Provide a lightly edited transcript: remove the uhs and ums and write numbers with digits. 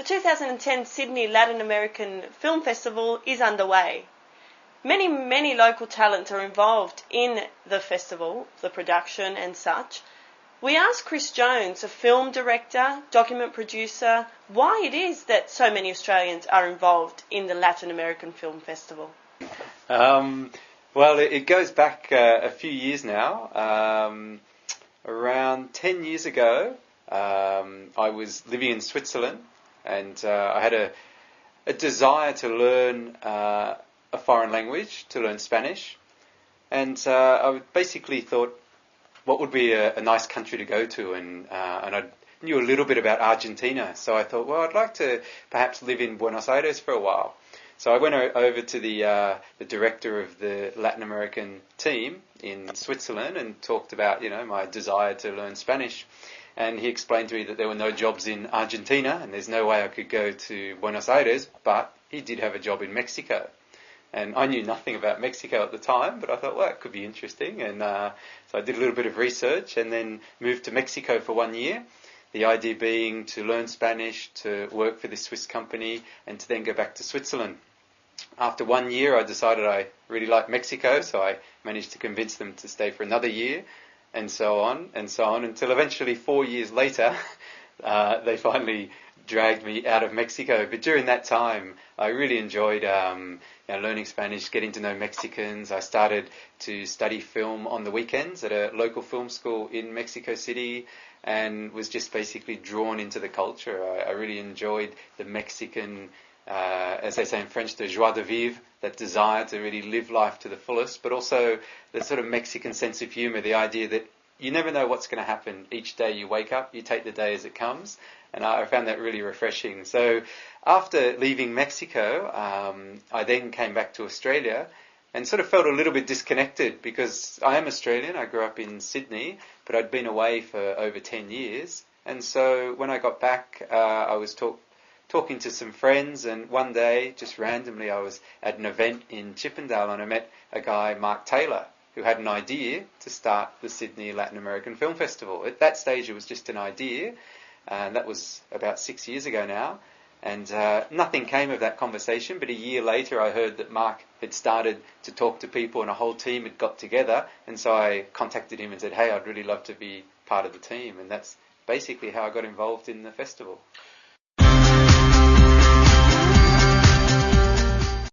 2010 Sydney Latin American Film Festival is underway. Many local talents are involved in the festival, the production and such. We asked Chris Johns, a film director, document producer, why it is that so many Australians are involved in the Latin American Film Festival. Well, it goes back a few years now. Around 10 years ago, I was living in Switzerland, and I had a desire to learn a foreign language, to learn Spanish. And I basically thought, what would be a nice country to go to? And I knew a little bit about Argentina, so I thought, well, I'd like to perhaps live in Buenos Aires for a while. So I went over to the director of the Latin American team in Switzerland and talked about, my desire to learn Spanish. And he explained to me that there were no jobs in Argentina and there's no way I could go to Buenos Aires, but he did have a job in Mexico. And I knew nothing about Mexico at the time, but I thought, well, it could be interesting. And so I did a little bit of research and then moved to Mexico for 1 year. The idea being to learn Spanish, to work for this Swiss company, and to then go back to Switzerland. After 1 year, I decided I really liked Mexico, so I managed to convince them to stay for another year, and so on, until eventually 4 years later, they finally dragged me out of Mexico. But during that time, I really enjoyed learning Spanish, getting to know Mexicans. I started to study film on the weekends at a local film school in Mexico City, and was just basically drawn into the culture. I really enjoyed the Mexican, as they say in French, the joie de vivre, that desire to really live life to the fullest, but also the sort of Mexican sense of humour, the idea that you never know what's going to happen each day you wake up, you take the day as it comes, and I found that really refreshing. So after leaving Mexico, I then came back to Australia and sort of felt a little bit disconnected because I am Australian, I grew up in Sydney, but I'd been away for over 10 years. And so when I got back, I was talking to some friends, and one day, just randomly, I was at an event in Chippendale and I met a guy, Mark Taylor, who had an idea to start the Sydney Latin American Film Festival. At that stage, it was just an idea, and that was about 6 years ago now. And nothing came of that conversation, but a year later I heard that Mark had started to talk to people and a whole team had got together, and so I contacted him and said, hey, I'd really love to be part of the team, and that's basically how I got involved in the festival.